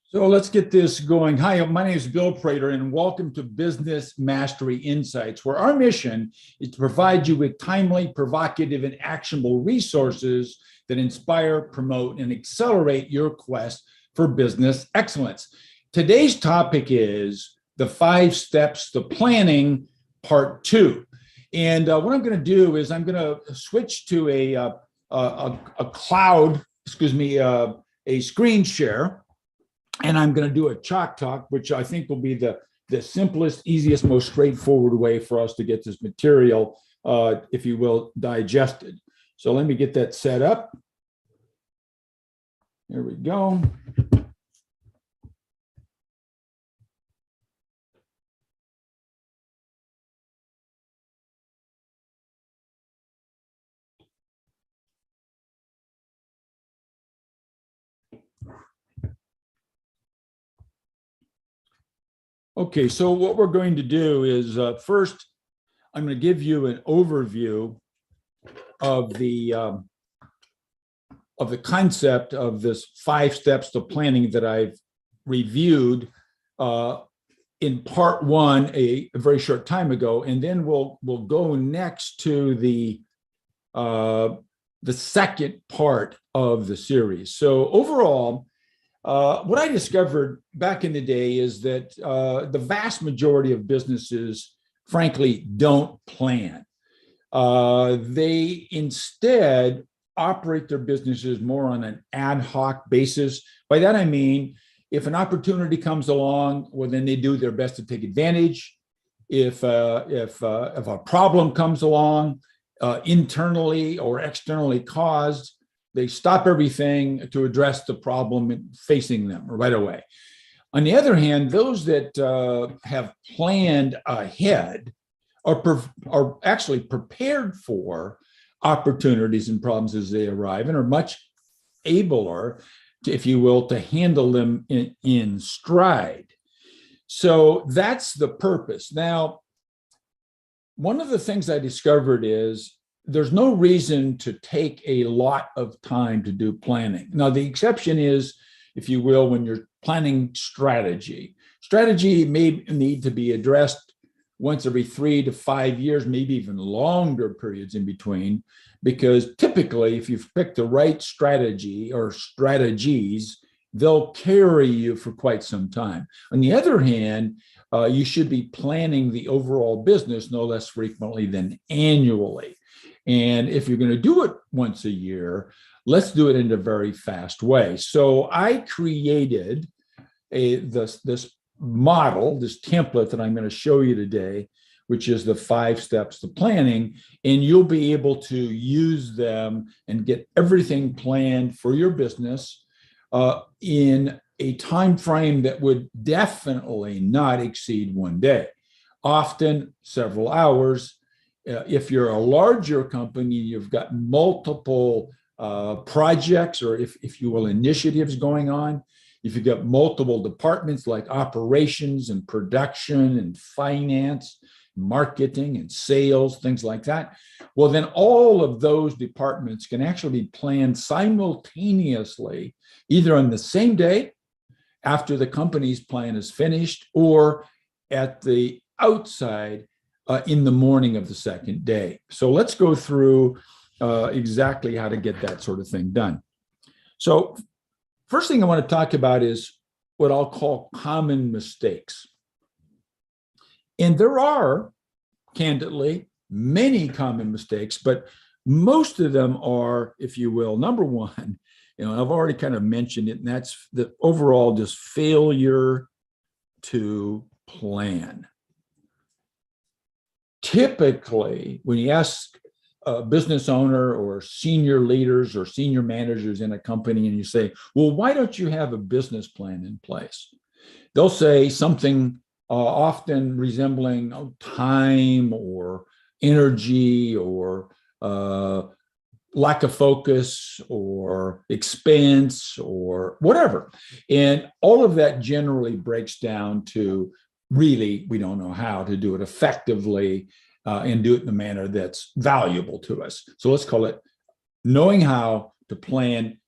So let's get this going. Hi, my name is Bill Prater, and welcome to Business Mastery Insights, where our mission is to provide you with timely, provocative, and actionable resources that inspire, promote, and accelerate your quest for business excellence. Today's topic is the 5 steps to planning, part 2. And what I'm going to do is I'm going to switch to a cloud, a screen share. And I'm going to do a chalk talk, which I think will be the simplest, easiest, most straightforward way for us to get this material, if you will, digested. So let me get that set up. There we go. Okay, so what we're going to do is first, I'm going to give you an overview of the concept of this 5 steps to planning that I've reviewed in part 1 a very short time ago, and then we'll go next to the second part of the series. So overall, what I discovered back in the day is that the vast majority of businesses, frankly, don't plan. They instead operate their businesses more on an ad hoc basis. By that, I mean, if an opportunity comes along, well, then they do their best to take advantage. If a problem comes along, internally or externally caused, they stop everything to address the problem facing them right away. On the other hand, those that have planned ahead are actually prepared for opportunities and problems as they arrive and are much abler, if you will, to handle them in stride. So that's the purpose. Now, one of the things I discovered is there's no reason to take a lot of time to do planning. Now, the exception is, if you will, when you're planning strategy. Strategy may need to be addressed once every 3 to 5 years, maybe even longer periods in between, because typically, if you've picked the right strategy or strategies, they'll carry you for quite some time. On the other hand, you should be planning the overall business no less frequently than annually. And if you're going to do it once a year, let's do it in a very fast way. So I created this model, this template that I'm going to show you today, which is the 5 steps to planning, and you'll be able to use them and get everything planned for your business in a time frame that would definitely not exceed 1 day, often several hours. If you're a larger company, you've got multiple projects, or if you will, initiatives going on. If you've got multiple departments like operations and production and finance, marketing and sales, things like that, well, then all of those departments can actually be planned simultaneously, either on the same day after the company's plan is finished, or at the outside in the morning of the second day. So let's go through exactly how to get that sort of thing done. So first thing I want to talk about is what I'll call common mistakes. And there are, candidly, many common mistakes, but most of them are, if you will, number one, I've already kind of mentioned it, and that's the overall just failure to plan. Typically, when you ask a business owner or senior leaders or senior managers in a company and you say, well, why don't you have a business plan in place? They'll say something often resembling time or energy or lack of focus or expense or whatever. And all of that generally breaks down to really, we don't know how to do it effectively and do it in a manner that's valuable to us. So let's call it knowing how to plan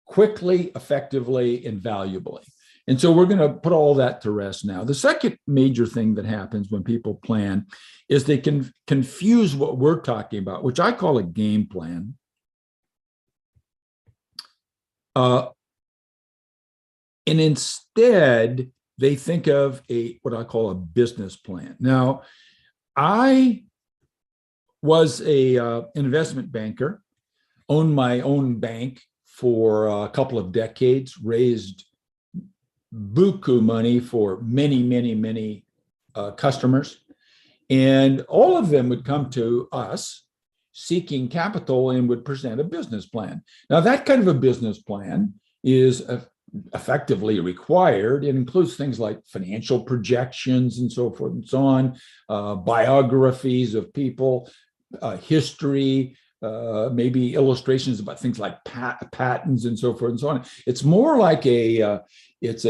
quickly, effectively, and valuably. And so we're going to put all that to rest now. The second major thing that happens when people plan is they can confuse what we're talking about, which I call a game plan. And instead, they think of what I call a business plan. Now, I was an investment banker, owned my own bank for a couple of decades, raised buku money for many, many, many customers. And all of them would come to us seeking capital and would present a business plan. Now, that kind of a business plan is effectively required. It includes things like financial projections and so forth and so on, biographies of people, history, maybe illustrations about things like patents and so forth and so on. It's more like it's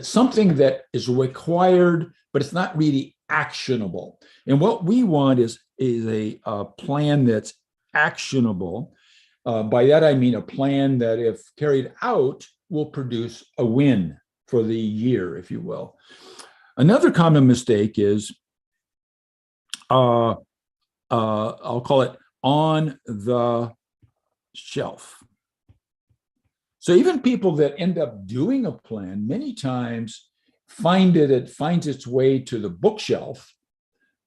something that is required, but it's not really actionable. And what we want is a plan that's actionable. By that, I mean a plan that, if carried out, will produce a win for the year, if you will. Another common mistake is, I'll call it on the shelf. So even people that end up doing a plan many times find it finds its way to the bookshelf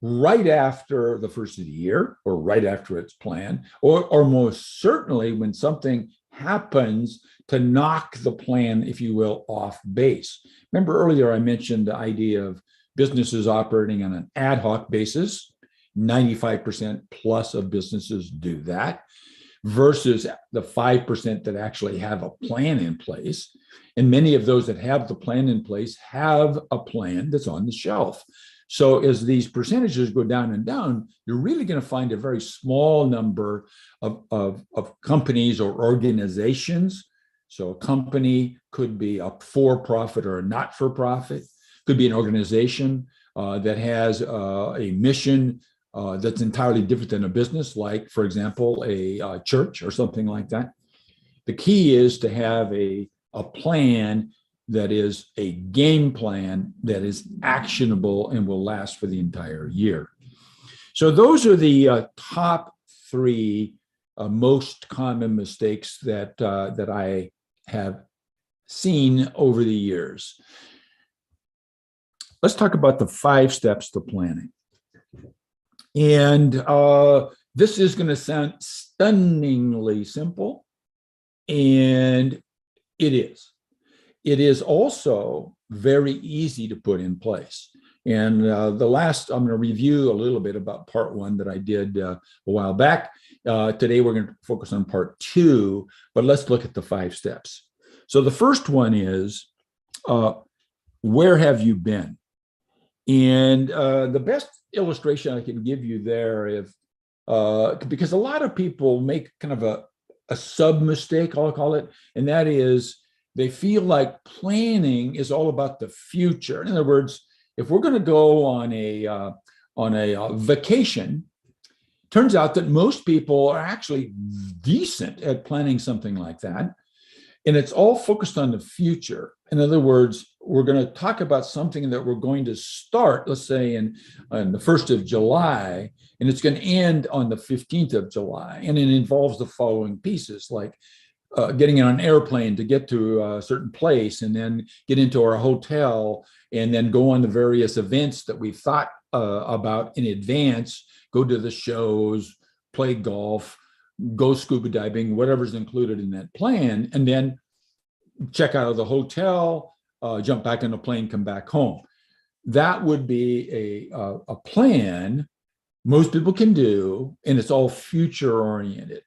right after the first of the year, or right after it's planned, or most certainly when something happens to knock the plan, if you will, off base. Remember earlier I mentioned the idea of businesses operating on an ad hoc basis. 95% plus of businesses do that, versus the 5% that actually have a plan in place. And many of those that have the plan in place have a plan that's on the shelf. So as these percentages go down and down, you're really going to find a very small number of companies or organizations. So a company could be a for-profit or a not-for-profit, could be an organization that has a mission that's entirely different than a business, like, for example, a church or something like that. The key is to have a plan that is a game plan that is actionable and will last for the entire year. So those are the top three most common mistakes that I have seen over the years. Let's talk about the 5 steps to planning. And this is going to sound stunningly simple, and it is. It is also very easy to put in place. And I'm going to review a little bit about part 1 that I did a while back. Today, we're going to focus on part 2, but let's look at the 5 steps. So the first one is, where have you been? And the best illustration I can give you there, because a lot of people make kind of a sub mistake, I'll call it, and that is they feel like planning is all about the future. In other words, if we're going to go on a vacation, turns out that most people are actually decent at planning something like that. And it's all focused on the future. In other words, we're going to talk about something that we're going to start, let's say, on the 1st of July, and it's going to end on the 15th of July. And it involves the following pieces, like getting on an airplane to get to a certain place, and then get into our hotel, and then go on the various events that we thought about in advance, go to the shows, play golf, go scuba diving, whatever's included in that plan, and then check out of the hotel, jump back on the plane, come back home. That would be a plan most people can do, and it's all future oriented.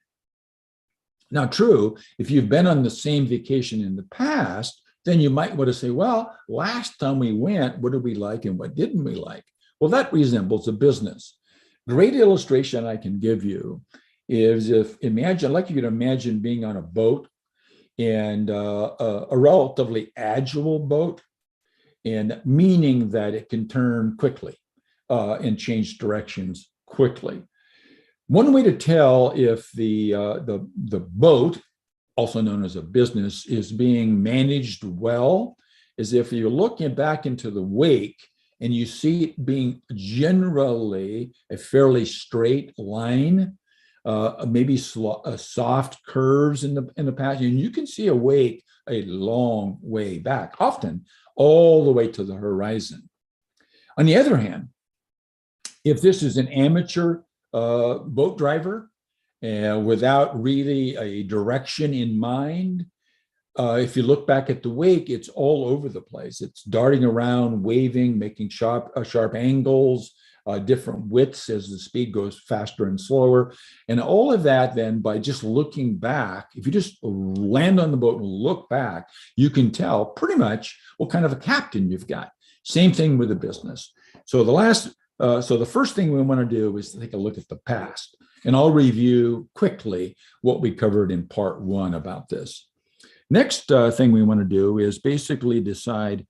Now, true, if you've been on the same vacation in the past, then you might want to say, well, last time we went, what did we like and what didn't we like? Well, that resembles a business. Great illustration I can give you is I'd like you to imagine being on a boat, and a relatively agile boat, and meaning that it can turn quickly and change directions quickly. One way to tell if the boat also known as a business, is being managed well, is if you're looking back into the wake and you see it being generally a fairly straight line, maybe soft curves in the past, and you can see a wake a long way back, often all the way to the horizon. On the other hand, if this is an amateur boat driver without really a direction in mind, if you look back at the wake, it's all over the place. It's darting around, waving, making sharp angles, different widths as the speed goes faster and slower. And all of that, then, by just looking back, if you just land on the boat and look back, you can tell pretty much what kind of a captain you've got. Same thing with the business. So the first thing we want to do is take a look at the past. And I'll review quickly what we covered in part 1 about this. Next thing we want to do is basically decide,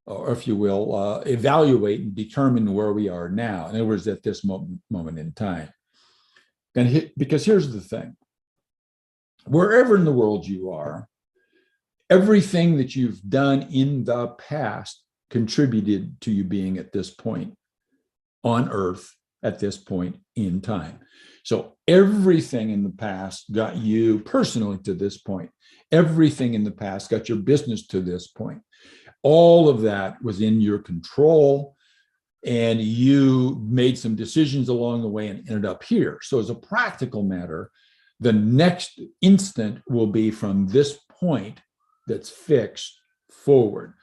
or if you will, evaluate and determine where we are now. In other words, at this moment in time. Because here's the thing. Wherever in the world you are, everything that you've done in the past contributed to you being at this point on Earth at this point in time. So everything in the past got you personally to this point. Everything in the past got your business to this point. All of that was in your control, and you made some decisions along the way and ended up here. So as a practical matter, the next instant will be from this point that's fixed forward.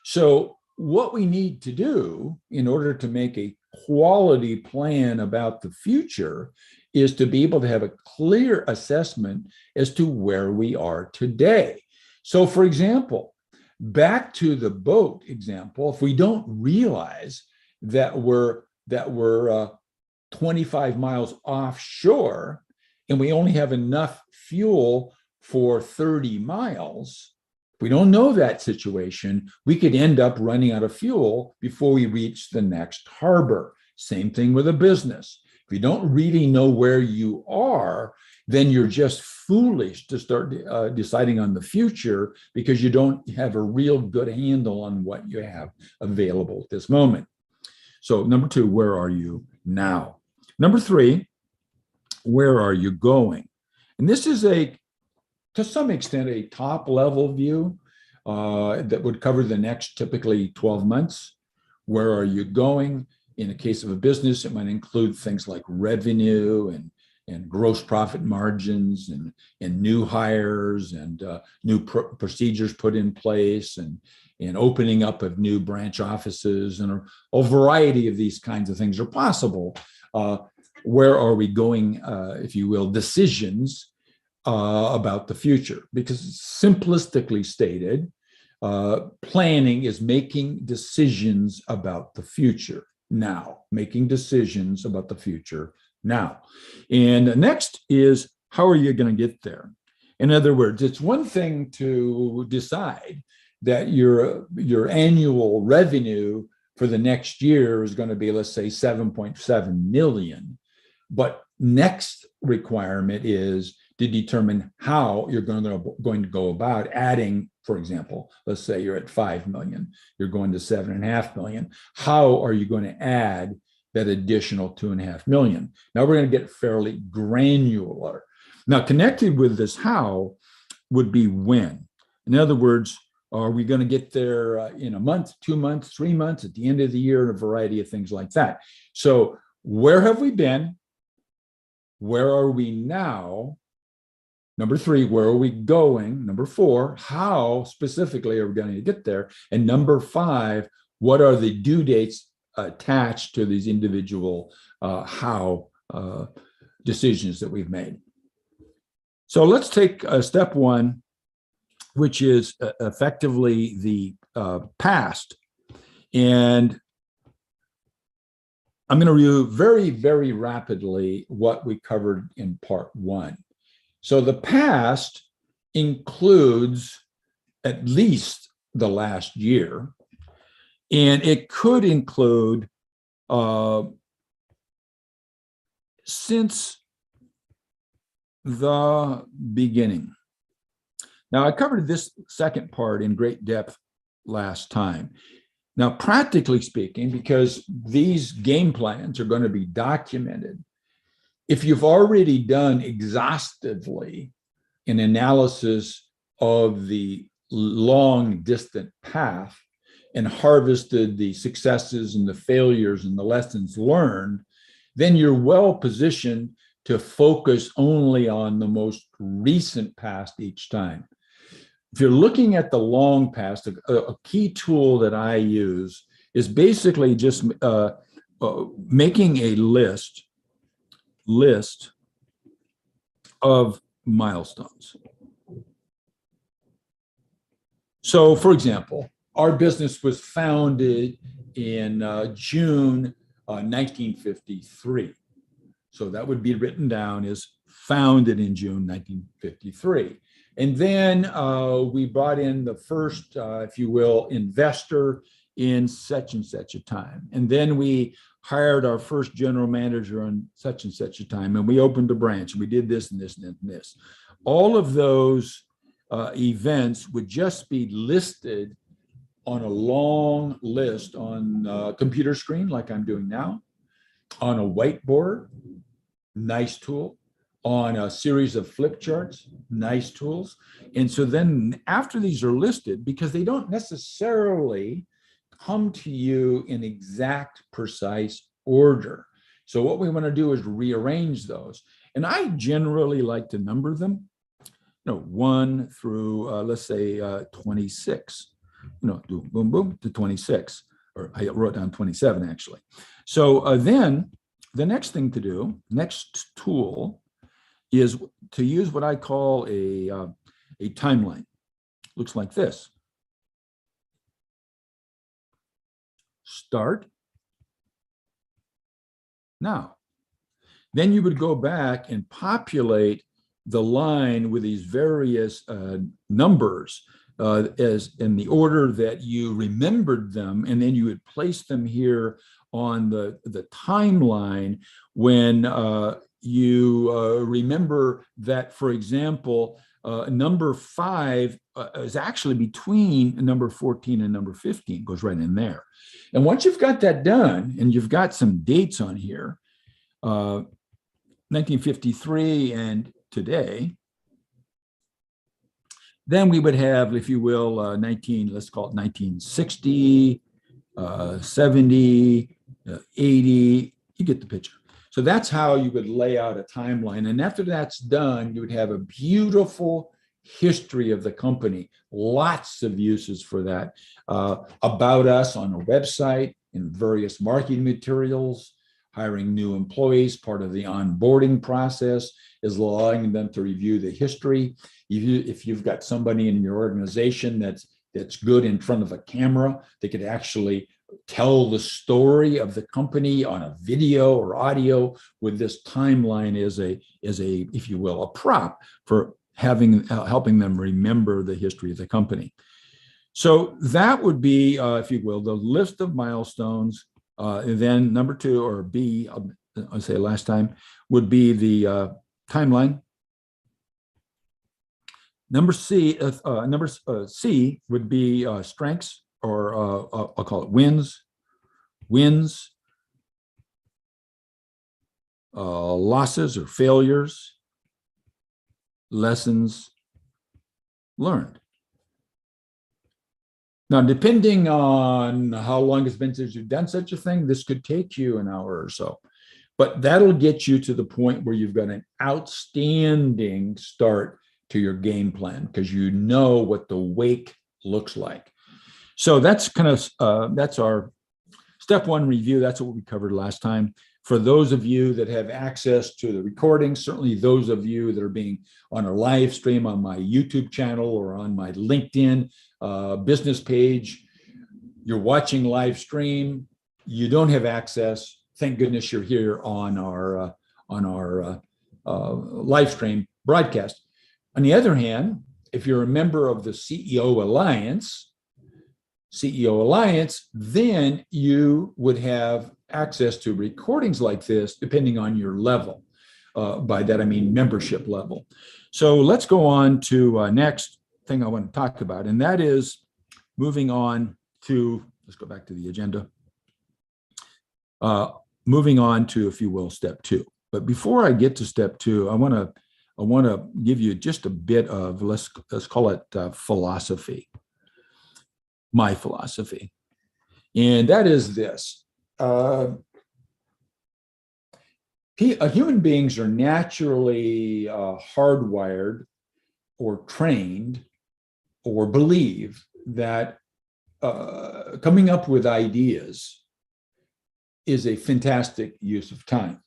So what we need to do in order to make a quality plan about the future is to be able to have a clear assessment as to where we are today. So, for example, back to the boat example, if we don't realize that we're 25 miles offshore and we only have enough fuel for 30 miles, if we don't know that situation, we could end up running out of fuel before we reach the next harbor. Same thing with a business. If you don't really know where you are, then you're just foolish to start deciding on the future because you don't have a real good handle on what you have available at this moment. So number 2, where are you now? Number 3, where are you going? And this is to some extent, a top level view that would cover the next typically 12 months. Where are you going? In the case of a business, it might include things like revenue and gross profit margins and new hires and new procedures put in place and opening up of new branch offices, and a variety of these kinds of things are possible. Where are we going, if you will, decisions about the future? Because simplistically stated, planning is making decisions about the future now, making decisions about the future now. And next is, how are you going to get there? In other words, it's one thing to decide that your annual revenue for the next year is going to be, let's say, 7.7 million. But next requirement is to determine how you're going to go about adding, for example, let's say you're at 5 million, you're going to 7.5 million. How are you going to add that additional 2.5 million? Now we're going to get fairly granular. Now, connected with this how would be when. In other words, are we going to get there in a month, 2 months, 3 months, at the end of the year, and a variety of things like that. So where have we been? Where are we now? Number 3, where are we going? Number 4, how specifically are we going to get there? And number 5, what are the due dates attached to these individual how decisions that we've made? So let's take step 1, which is effectively the past. And I'm going to review very, very rapidly what we covered in part 1. So the past includes at least the last year, and it could include since the beginning. Now, I covered this second part in great depth last time. Now, practically speaking, because these game plans are going to be documented, if you've already done exhaustively an analysis of the long distant path and harvested the successes and the failures and the lessons learned, then you're well positioned to focus only on the most recent past each time. If you're looking at the long past, a key tool that I use is basically just making a list of milestones. So, for example, our business was founded in June 1953. So that would be written down as founded in June 1953. And then we brought in the first, if you will, investor in such and such a time. And then we hired our first general manager on such and such a time. And we opened a branch and we did this and this and this. All of those events would just be listed on a long list on a computer screen like I'm doing now, on a whiteboard, nice tool, on a series of flip charts, nice tools. And so then after these are listed, because they don't necessarily come to you in exact, precise order. So what we want to do is rearrange those. And I generally like to number them, 1 through, let's say, 26. Do boom, boom to 26. Or I wrote down 27, actually. So then the next thing to do, next tool, is to use what I call a timeline. Looks like this. Start now. Then you would go back and populate the line with these various numbers as in the order that you remembered them, and then you would place them here on the timeline when you remember that, for example, number 5 is actually between number 14 and number 15, goes right in there. And once you've got that done and you've got some dates on here, 1953 and today, then we would have, if you will, let's call it 1960, 70, 80, you get the picture. So that's how you would lay out a timeline. And after that's done, you would have a beautiful history of the company, lots of uses for that. About us on a website, in various marketing materials, hiring new employees, part of the onboarding process is allowing them to review the history. If you've got somebody in your organization that's good in front of a camera, they could actually tell the story of the company on a video or audio with this timeline as a, if you will, a prop for helping them remember the history of the company. So that would be, if you will, the list of milestones. And then number 2, or B, I'll say last time, would be the timeline. Number C would be strengths, or I'll call it wins, losses or failures, lessons learned. Now, depending on how long it's been since you've done such a thing, this could take you an hour or so, but that'll get you to the point where you've got an outstanding start to your game plan, because you know what the wake looks like. So that's kind of, that's our step 1 review. That's what we covered last time. For those of you that have access to the recording, certainly those of you that are being on a live stream on my YouTube channel or on my LinkedIn business page, you're watching live stream, you don't have access. Thank goodness you're here on our live stream broadcast. On the other hand, if you're a member of the CEO Alliance, then you would have access to recordings like this, depending on your level. By that, I mean membership level. So let's go on to next. thing I want to talk about, and that is moving on to, let's go back to the agenda. Moving on to, if you will, step two. But before I get to step two, I want to give you just a bit of, let's call it philosophy, my philosophy. And that is this. Human beings are naturally hardwired or trained or believe that coming up with ideas is a fantastic use of time.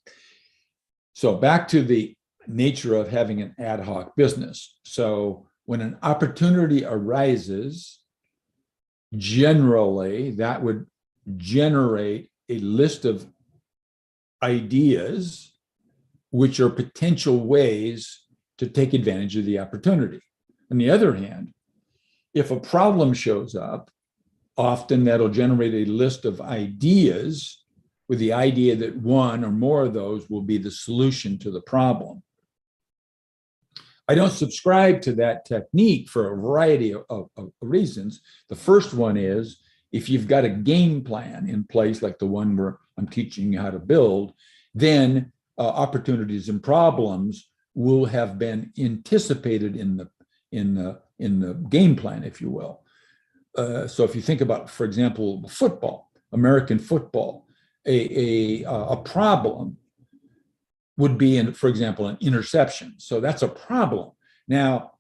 So back to the nature of having an ad hoc business. So when an opportunity arises, generally that would generate a list of ideas which are potential ways to take advantage of the opportunity. On the other hand, if a problem shows up, often that'll generate a list of ideas with the idea that one or more of those will be the solution to the problem. I don't subscribe to that technique for a variety of reasons. The first one is, if you've got a game plan in place, like the one where I'm teaching you how to build, then opportunities and problems will have been anticipated in the game plan, if you will. So if you think about, for example, football, American football, a problem would be, for example, an interception. So that's a problem. Now,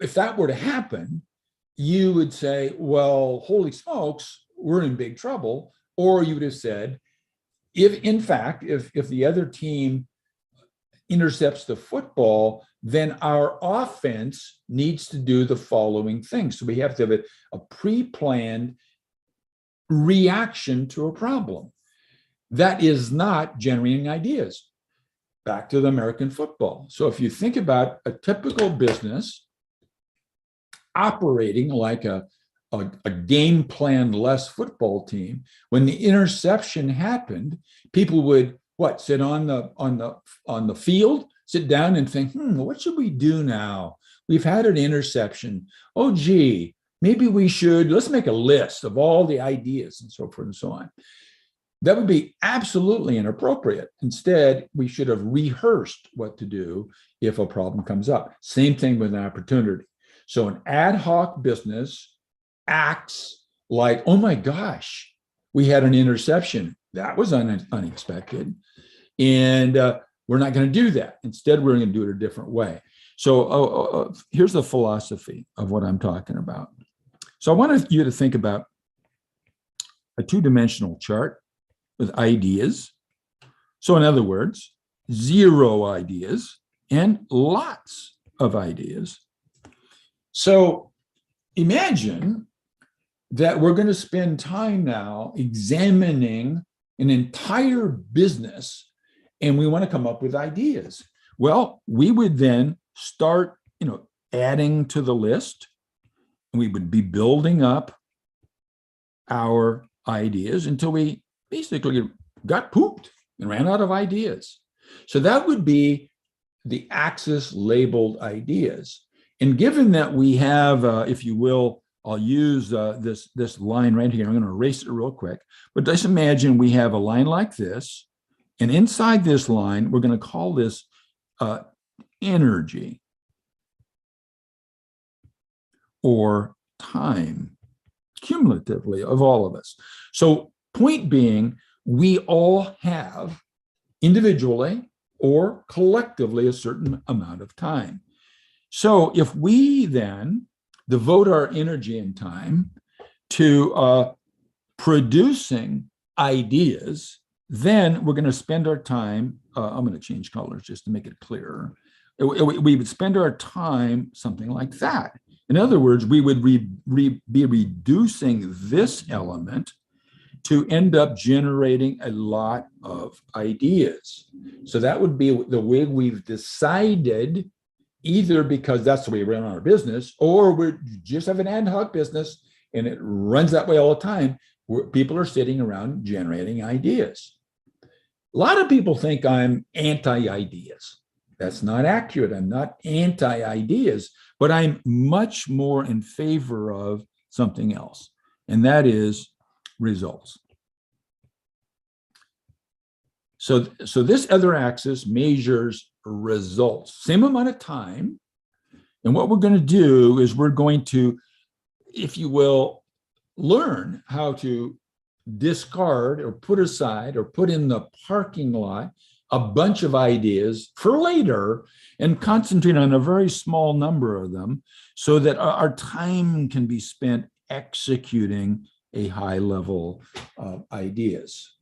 if that were to happen, you would say, well, holy smokes, we're in big trouble. Or you would have said, if the other team intercepts the football, then our offense needs to do the following things. So we have to have a pre-planned reaction to a problem. That is not generating ideas. Back to the American football. So if you think about a typical business operating like a game plan-less football team, when the interception happened, people would sit on the field, sit down and think, what should we do now? We've had an interception. Oh, gee, maybe let's make a list of all the ideas and so forth and so on. That would be absolutely inappropriate. Instead, we should have rehearsed what to do if a problem comes up. Same thing with an opportunity. So an ad hoc business acts like, oh my gosh, we had an interception. That was unexpected. And we're not going to do that. Instead, we're going to do it a different way. So here's the philosophy of what I'm talking about. So I wanted you to think about a two-dimensional chart with ideas. So in other words, 0 ideas and lots of ideas. So imagine that we're going to spend time now examining an entire business and we want to come up with ideas. Well, we would then start, adding to the list, and we would be building up our ideas until we basically got pooped and ran out of ideas. So that would be the axis labeled ideas. And given that we have, if you will, I'll use this line right here. I'm going to erase it real quick. But just imagine we have a line like this. And inside this line, we're going to call this energy or time, cumulatively, of all of us. So point being, we all have individually or collectively a certain amount of time. So if we then devote our energy and time to producing ideas, then we're going to spend our time, I'm going to change colors just to make it clearer. We would spend our time something like that. In other words, we would be reducing this element to end up generating a lot of ideas. So that would be the way we've decided, either because that's the way we run our business, or we just have an ad hoc business and it runs that way all the time, where people are sitting around generating ideas. A lot of people think I'm anti-ideas. That's not accurate. I'm not anti-ideas, but I'm much more in favor of something else, and that is results. So this other axis measures results, same amount of time. And what we're going to do is we're going to, if you will, learn how to discard or put aside or put in the parking lot a bunch of ideas for later and concentrate on a very small number of them so that our time can be spent executing a high level of ideas.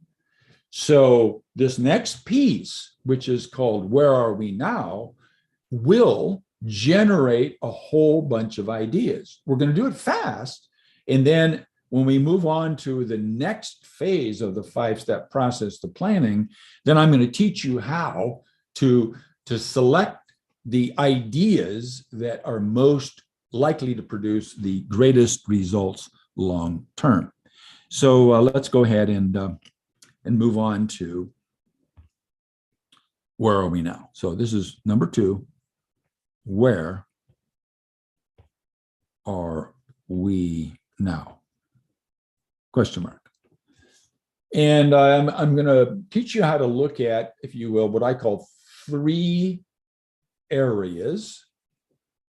So this next piece, which is called Where Are We Now, will generate a whole bunch of ideas. We're going to do it fast. And then when we move on to the next phase of the 5-step process, the planning, then I'm going to teach you how to select the ideas that are most likely to produce the greatest results long term. So let's go ahead and move on to where are we now? So this is number 2. Where are we now? Question mark. And I'm going to teach you how to look at, if you will, what I call 3 areas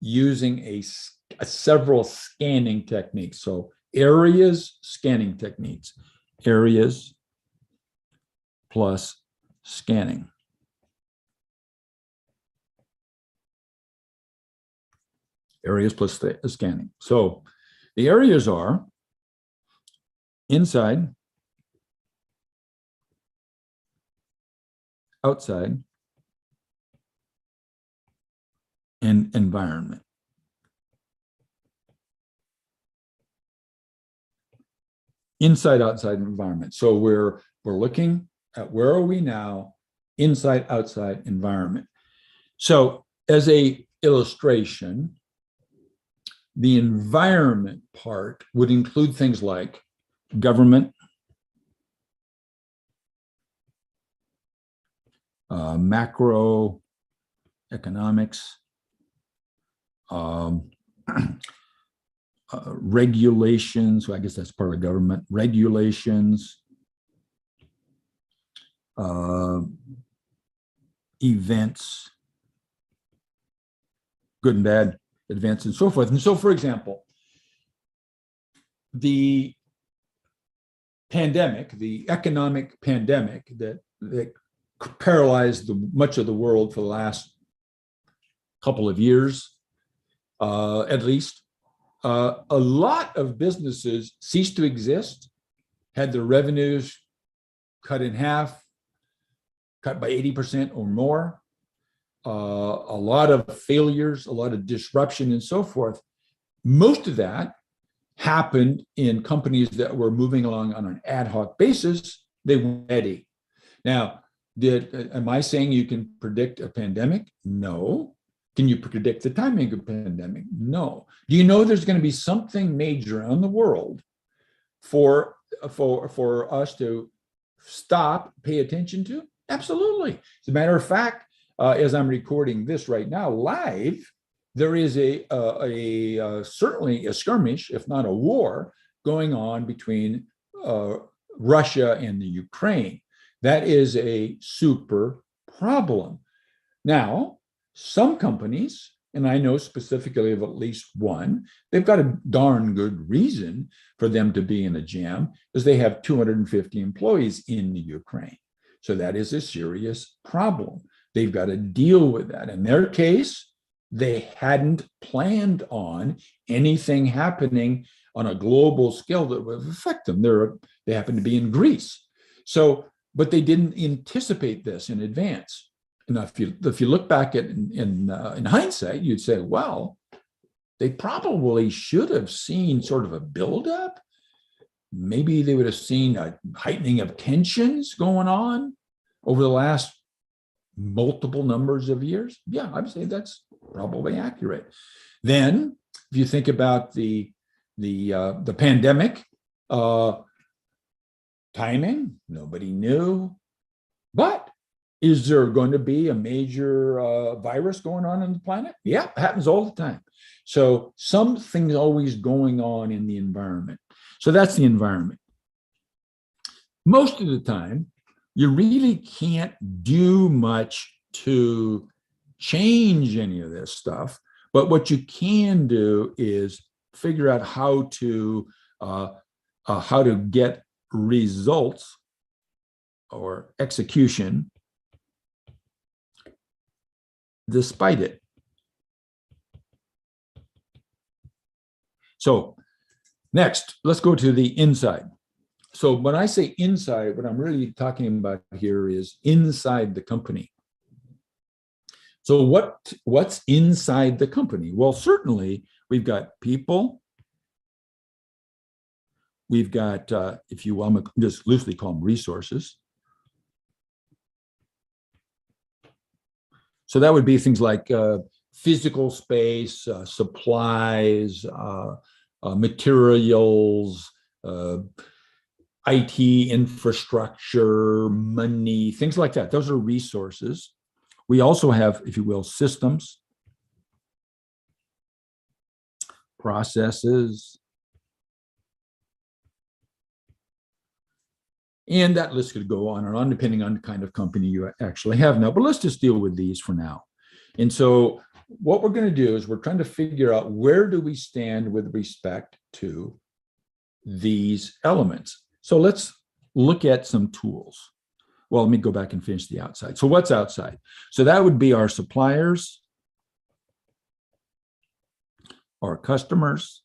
using several scanning techniques. So areas, scanning techniques. Areas plus scanning. Areas plus scanning. So the areas are inside, outside, and environment. Inside, outside, environment. So we're looking at where are we now, inside, outside, environment. So as a illustration, the environment part would include things like government, macroeconomics, regulations. Well, I guess that's part of government. Regulations, events, good and bad, events, and so forth. And so, for example, the pandemic, the economic pandemic that paralyzed much of the world for the last couple of years, at least, a lot of businesses ceased to exist, had their revenues cut in half, cut by 80% or more, a lot of failures, a lot of disruption, and so forth. Most of that happened in companies that were moving along on an ad hoc basis. They were ready. Now, am I saying you can predict a pandemic? No. Can you predict the timing of a pandemic? No. Do you know there's going to be something major on the world for us to stop, pay attention to? Absolutely. As a matter of fact, as I'm recording this right now live, there is certainly a skirmish, if not a war, going on between Russia and the Ukraine. That is a super problem. Now, some companies, and I know specifically of at least one, they've got a darn good reason for them to be in a jam, because they have 250 employees in the Ukraine. So that is a serious problem. They've got to deal with that. In their case, they hadn't planned on anything happening on a global scale that would affect them. They happen to be in Greece. So, but they didn't anticipate this in advance. Now, if you look back at in hindsight, you'd say, well, they probably should have seen sort of a buildup. Maybe they would have seen a heightening of tensions going on over the last multiple numbers of years. Yeah, I would say that's probably accurate. Then, if you think about the pandemic, timing, nobody knew, but Is there going to be a major virus going on the planet? Yeah, it happens all the time. So something's always going on in the environment. So that's the environment. Most of the time, you really can't do much to change any of this stuff. But what you can do is figure out how to get results or execution despite it. So next, let's go to the inside. So when I say inside, what I'm really talking about here is inside the company. So what's inside the company? Well, certainly we've got people. We've got, if you will, I'm just loosely call them resources. So that would be things like physical space, supplies, materials, IT infrastructure, money, things like that. Those are resources. We also have, if you will, systems, processes, and that list could go on and on depending on the kind of company you actually have now. But let's just deal with these for now. And so what we're going to do is we're trying to figure out where do we stand with respect to these elements. So let's look at some tools. Well, let me go back and finish the outside. So what's outside? So that would be our suppliers, our customers,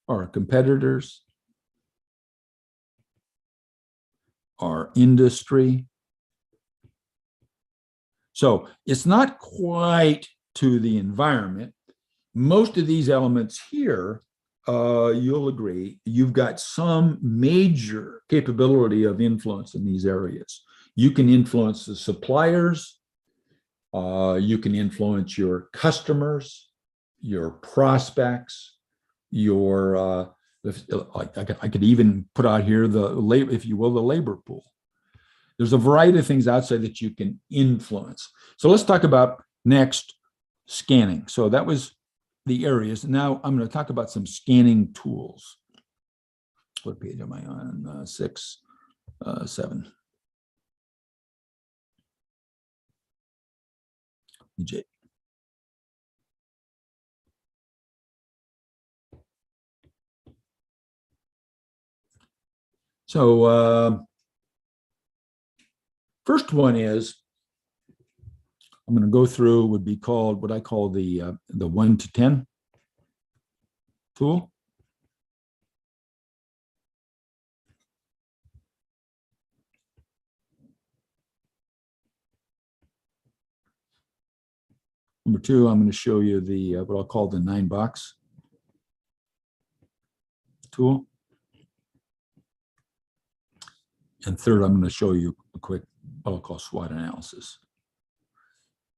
our competitors, our industry. So it's not quite to the environment. Most of these elements here, you'll agree, you've got some major capability of influence in these areas. You can influence the suppliers, you can influence your customers, your prospects, your, I could even put out here the labor, if you will, the labor pool. There's a variety of things outside that you can influence. So let's talk about next scanning. So that was the areas. Now I'm going to talk about some scanning tools. What page am I on? 6, 7. J. So first one is, I'm going to go through, would be called what I call the 1 to 10 tool. Number 2, I'm going to show you the what I'll call the 9-box tool. And third, I'm going to show you a quick, what I'll call SWOT analysis.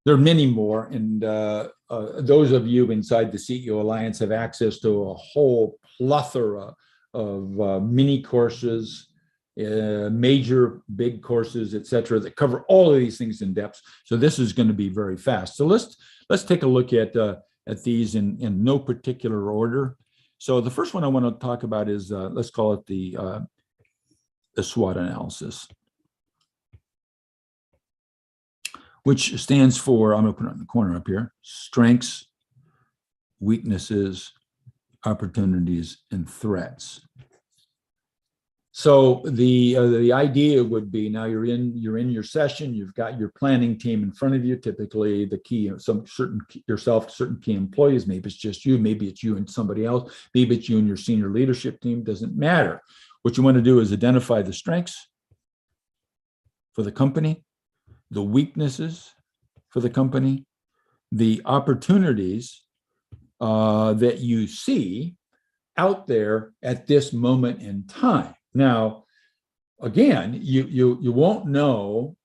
There are many more, and those of you inside the CEO Alliance have access to a whole plethora of mini courses, major big courses, et cetera, that cover all of these things in depth. So this is going to be very fast. So let's take a look at these in no particular order. So the first one I want to talk about is, let's call it the SWOT analysis, which stands for, I'm going to put it in the corner up here, strengths, weaknesses, opportunities, and threats. So the idea would be, now you're in your session, you've got your planning team in front of you, typically the key, certain key employees, maybe it's just you, maybe it's you and somebody else, maybe it's you and your senior leadership team, doesn't matter. What you want to do is identify the strengths for the company, the weaknesses for the company, the opportunities that you see out there at this moment in time. Now, again, you won't know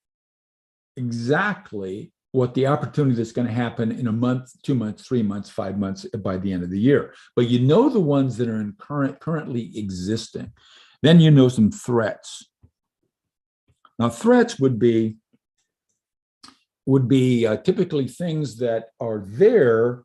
exactly what the opportunity that's going to happen in a month, 2 months, 3 months, 5 months by the end of the year. But you know the ones that are currently existing. Then you know some threats. Now, threats would be typically things that are there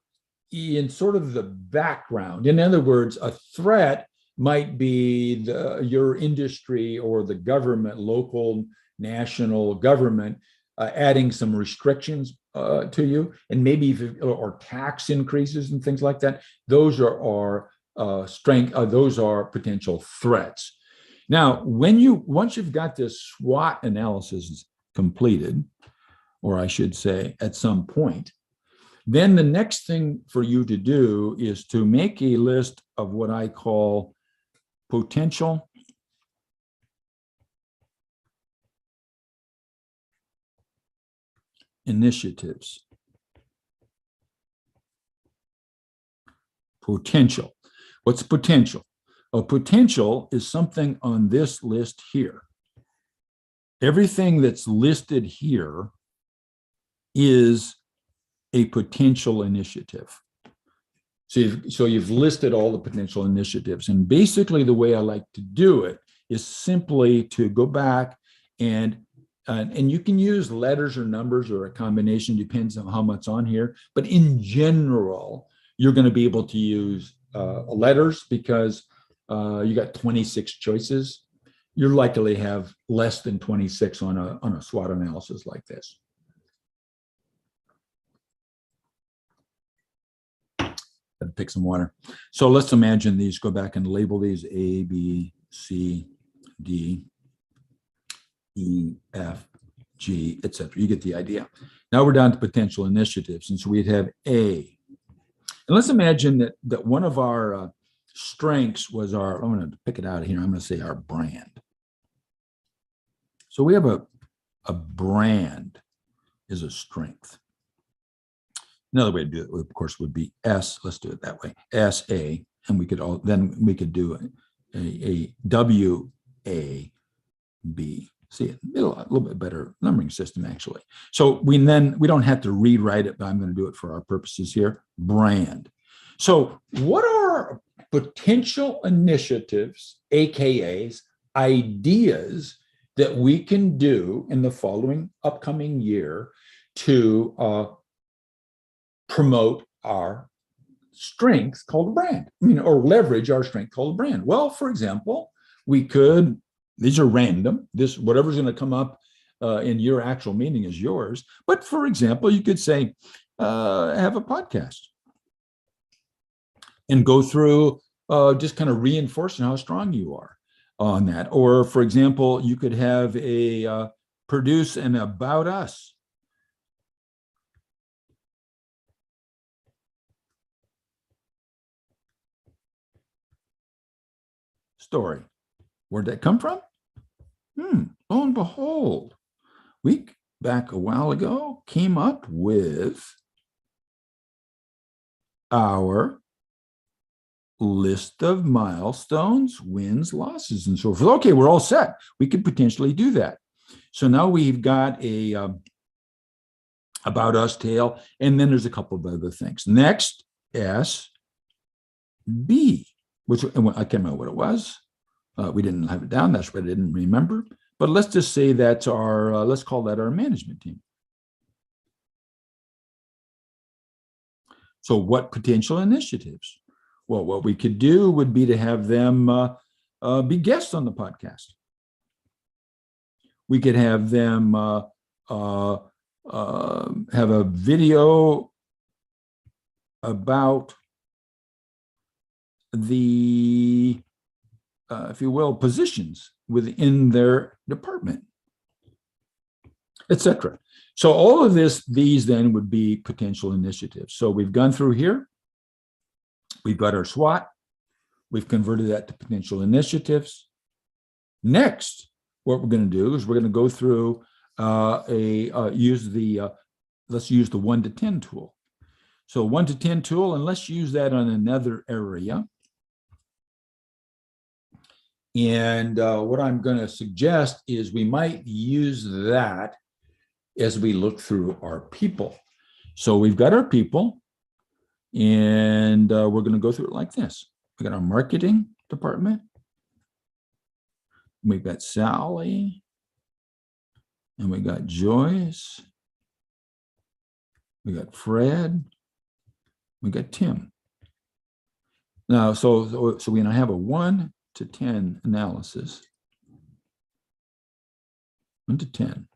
in sort of the background. In other words, a threat might be your industry or the government, local, national government, adding some restrictions to you, and maybe or tax increases and things like that. Those are those are potential threats. Now, once you've got this SWOT analysis completed, or I should say, at some point, then the next thing for you to do is to make a list of what I call potential initiatives. Potential. What's potential? A potential is something on this list here. Everything that's listed here is a potential initiative. So you've listed all the potential initiatives. And basically the way I like to do it is simply to go back and you can use letters or numbers or a combination, depends on how much on here. But in general, you're going to be able to use letters because you got 26 choices. You're likely to have less than 26 on a SWOT analysis like this. Pick some water. So let's imagine these, go back and label these A, B, C, D, E, F, G, etc. You get the idea. Now we're down to potential initiatives. And so we'd have A. And let's imagine that one of our strengths was I'm going to pick it out of here. I'm going to say our brand. So we have a brand is a strength. Another way to do it, of course, would be S. Let's do it that way. SA, and we could do a W A B. See, a little bit better numbering system actually. So we don't have to rewrite it, but I'm going to do it for our purposes here. Brand. So what are potential initiatives, AKAs, ideas that we can do in the following upcoming year to promote our strength called a brand, or leverage our strength called a brand? Well, for example, we could, these are random, whatever's going to come up in your actual meeting is yours. But for example, you could say, have a podcast and go through just kind of reinforcing how strong you are on that. Or for example, you could have produce an about us story. Where'd that come from? Lo and behold, we back a while ago came up with our list of milestones, wins, losses, and so forth. Okay, we're all set. We could potentially do that. So now we've got a about us tale, and then there's a couple of other things. Next, S, B, which I can't remember what it was. We didn't have it down. That's what I didn't remember. But let's just say that's our, let's call that our management team. So what potential initiatives? Well, what we could do would be to have them be guests on the podcast. We could have them have a video about the, if you will, positions within their department, etc. So all of these then would be potential initiatives. So we've gone through here. We've got our SWOT. We've converted that to potential initiatives. Next, what we're going to do is we're going to go through let's use the 1 to 10 tool. So 1 to 10 tool, and let's use that on another area. And what I'm going to suggest is we might use that as we look through our people. So we've got our people, and we're going to go through it like this. We got our marketing department. We've got Sally. and we got Joyce, we got Fred, we got Tim. Now, so we're going to have a 1 to 10 analysis. 1 to 10.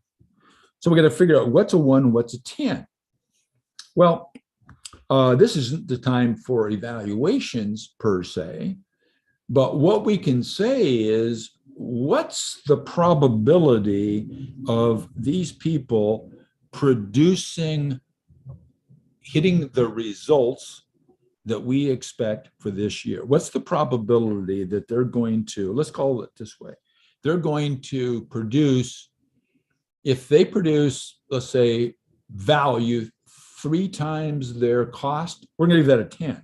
So we got to figure out what's a 1, what's a 10. Well, this isn't the time for evaluations per se, but what we can say is, what's the probability of these people hitting the results that we expect for this year? What's the probability that they're going to, let's call it this way, they're going to produce, if they produce, let's say, value 3 times their cost, we're going to give that a 10.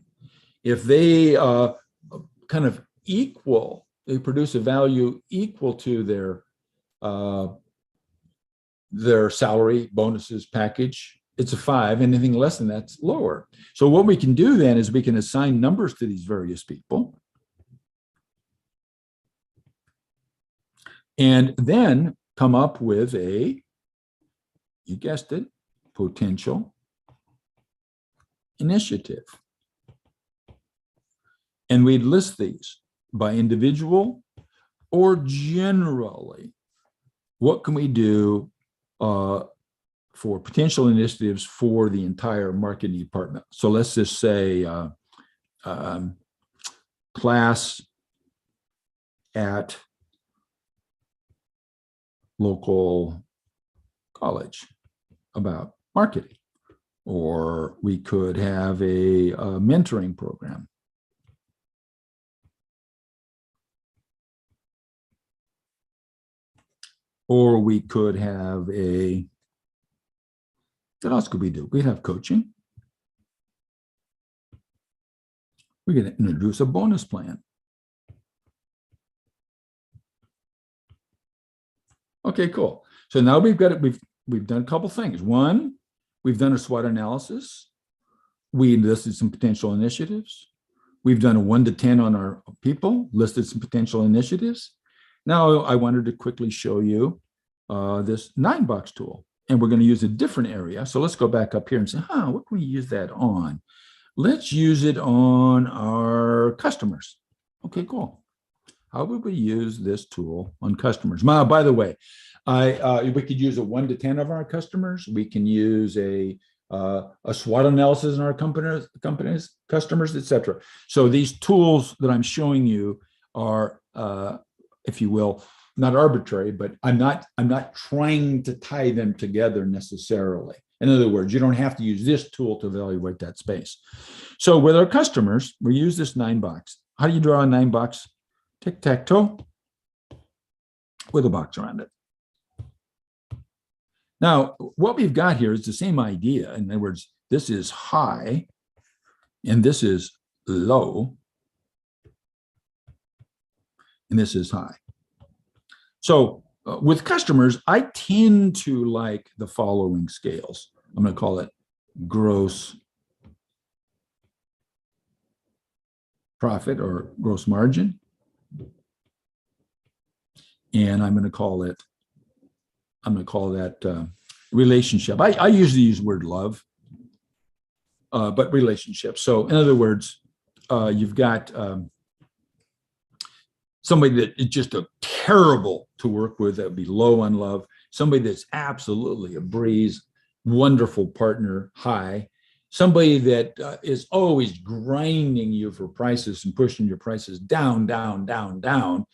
If they kind of they produce a value equal to their salary, bonuses, package, it's a 5. Anything less than that's lower. So what we can do then is we can assign numbers to these various people. And then come up with a, you guessed it, potential initiative. And we'd list these by individual or generally. What can we do for potential initiatives for the entire marketing department? So let's just say class at local college about marketing, or we could have a mentoring program. Or we could have what else could we do? We'd have coaching. We're going to introduce a bonus plan. Okay, cool. So now we've got it. We've done a couple things. One, we've done a SWOT analysis. We listed some potential initiatives. We've done a 1 to 10 on our people, listed some potential initiatives. Now I wanted to quickly show you this 9-box tool, and we're going to use a different area. So let's go back up here and say, what can we use that on? Let's use it on our customers. Okay, cool. How would we use this tool on customers? Now, by the way, we could use a 1 to 10 of our customers. We can use a SWOT analysis on our companies, customers, etc. So these tools that I'm showing you are, if you will, not arbitrary, but I'm not trying to tie them together necessarily. In other words, you don't have to use this tool to evaluate that space. So with our customers, we use this 9-box. How do you draw a 9-box? Tic-tac-toe with a box around it. Now, what we've got here is the same idea. In other words, this is high and this is low and this is high. So with customers, I tend to like the following scales. I'm going to call it gross profit or gross margin. And I'm going to call that relationship. I usually use the word love, but relationship. So in other words, you've got somebody that is just a terrible to work with, that would be low on love. Somebody that's absolutely a breeze, wonderful partner, high. Somebody that is always grinding you for prices and pushing your prices down, but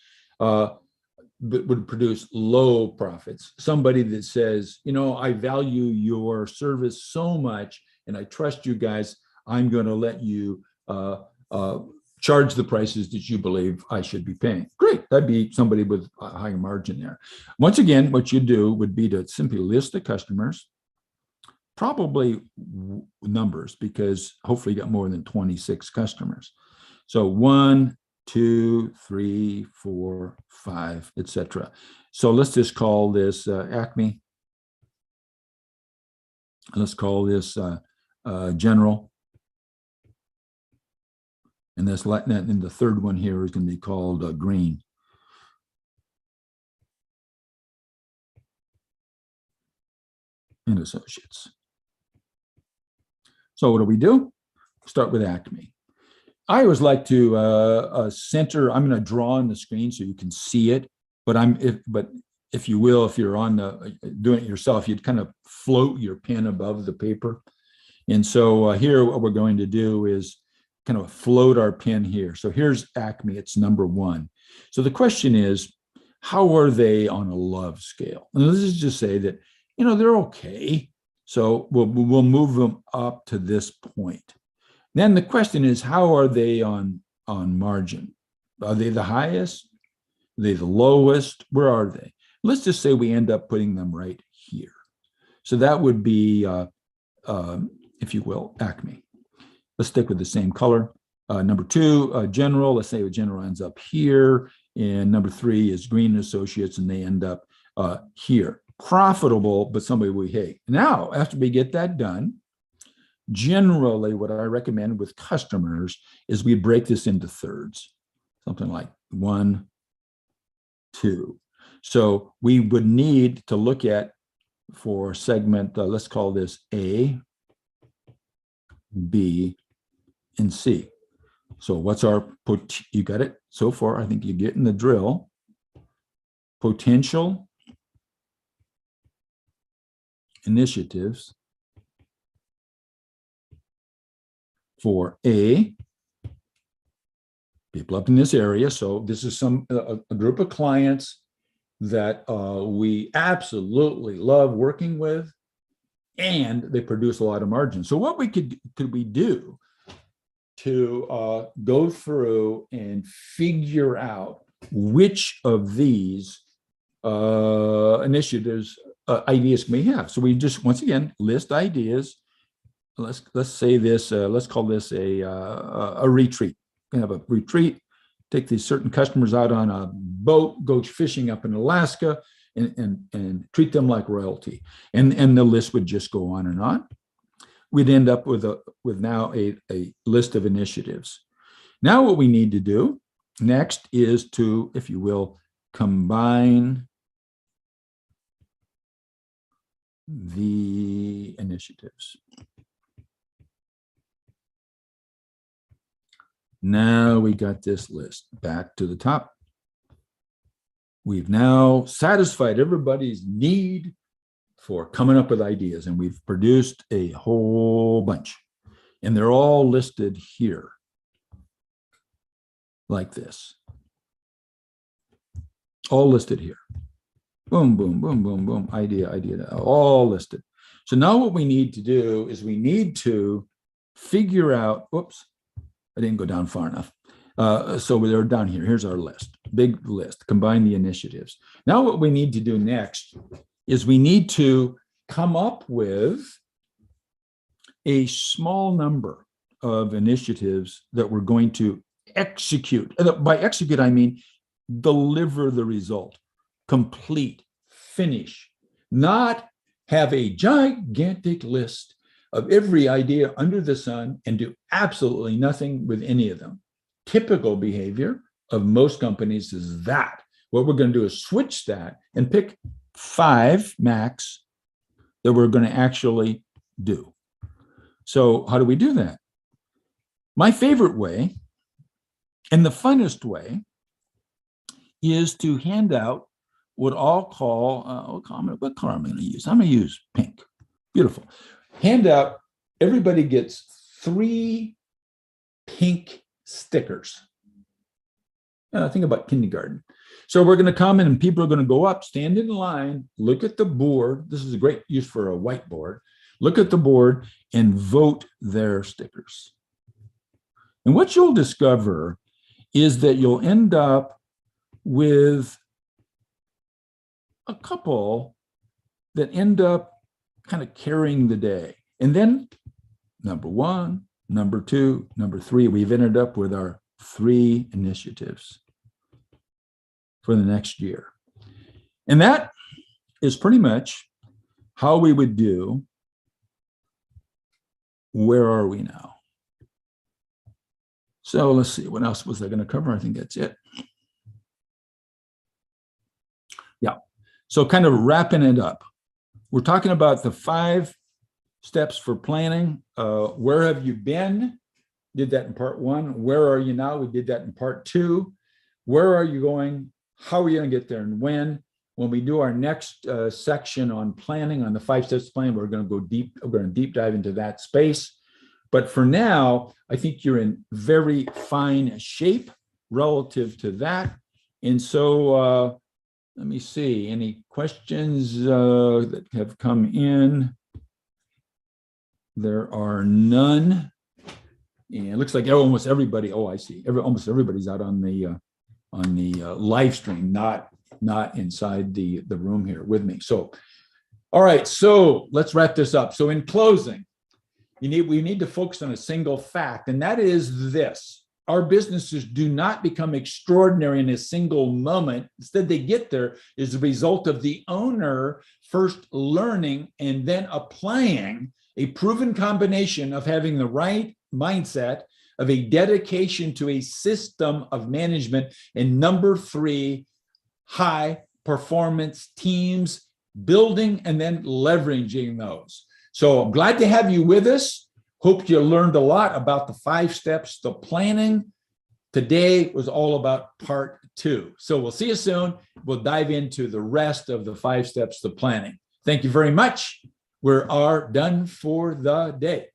would produce low profits. Somebody that says, I value your service so much and I trust you guys, I'm going to let you charge the prices that you believe I should be paying. Great. That'd be somebody with a higher margin there. Once again, what you do would be to simply list the customers, probably numbers, because hopefully you got more than 26 customers. So 1, 2, 3, 4, 5, etc. So let's just call this Acme. Let's call this General. And this and the third one here is going to be called Green. and Associates. So what do? Start with Acme. I always like to center. I'm going to draw on the screen so you can see it. But if you will, if you're on doing it yourself, you'd kind of float your pen above the paper. And so here, what we're going to do is kind of float our pen here. So here's Acme. It's number 1. So the question is, how are they on a love scale? And let's just say that, they're okay. So we'll move them up to this point. Then the question is, how are they on margin? Are they the highest? Are they the lowest? Where are they? Let's just say we end up putting them right here. So that would be, if you will, Acme. Let's stick with the same color. Number 2, General. Let's say General ends up here. And number 3 is Green Associates, and they end up here. Profitable, but somebody we hate. Now, after we get that done, generally what I recommend with customers is we break this into thirds, something like 1, 2. So we would need to look at, for segment, let's call this A, B, and C. So what's you got it so far? I think you're getting the drill. Potential initiatives for A, people up in this area. So this is a group of clients that we absolutely love working with, and they produce a lot of margin. So what could we do to go through and figure out which of these initiatives, ideas can we have? So we just, once again, list ideas. Let's say this, let's call this a retreat. We have a retreat, take these certain customers out on a boat, go fishing up in Alaska, and treat them like royalty. And the list would just go on and on. We'd end up with now a list of initiatives. Now what we need to do next is to, if you will, combine the initiatives. Now we got this list back to the top. We've now satisfied everybody's need for coming up with ideas, and we've produced a whole bunch, and they're all listed here like this, all listed here. Boom, boom, boom, boom, boom, idea, all listed. So now what we need to do is we need to figure out, whoops, I didn't go down far enough. So they're down here. Here's our list, big list, combine the initiatives. Now what we need to do next is we need to come up with a small number of initiatives that we're going to execute. By execute, I mean deliver the result, complete, finish, not have a gigantic list of every idea under the sun and do absolutely nothing with any of them. Typical behavior of most companies is that. What we're going to do is switch that and pick 5 max that we're going to actually do. So how do we do that? My favorite way and the funnest way is to hand out what I'll call, what color am I going to use? I'm going to use pink. Beautiful. Hand out, everybody gets 3 pink stickers. Think about kindergarten. So we're going to come in and people are going to go up, stand in line, look at the board. This is a great use for a whiteboard. Look at the board and vote their stickers. And what you'll discover is that you'll end up with a couple that end up kind of carrying the day. And then number 1, number 2, number 3, we've ended up with our 3 initiatives for the next year. And that is pretty much how we would do. Where are we now? So let's see, what else was I going to cover? I think that's it. Yeah. So kind of wrapping it up. we're talking about the 5 steps for planning. Where have you been? Did that in part 1. Where are you now? We did that in part 2. Where are you going? How are you going to get there and when? When we do our next section on planning, on the 5 steps plan, we're going to go deep. We're going to deep dive into that space. But for now, I think you're in very fine shape relative to that. And so let me see, any questions that have come in? There are none. And it looks like almost everybody, oh, I see. Almost everybody's out on the live stream, not inside the room here with me. So, all right, so let's wrap this up. So in closing, we need to focus on a single fact, and that is this. Our businesses do not become extraordinary in a single moment. Instead, they get there as a result of the owner first learning and then applying a proven combination of having the right mindset, of a dedication to a system of management, and number 3, high performance teams, building and then leveraging those. So I'm glad to have you with us. Hope you learned a lot about the 5 steps to planning. Today was all about part 2. So we'll see you soon. We'll dive into the rest of the 5 steps to planning. Thank you very much. We are done for the day.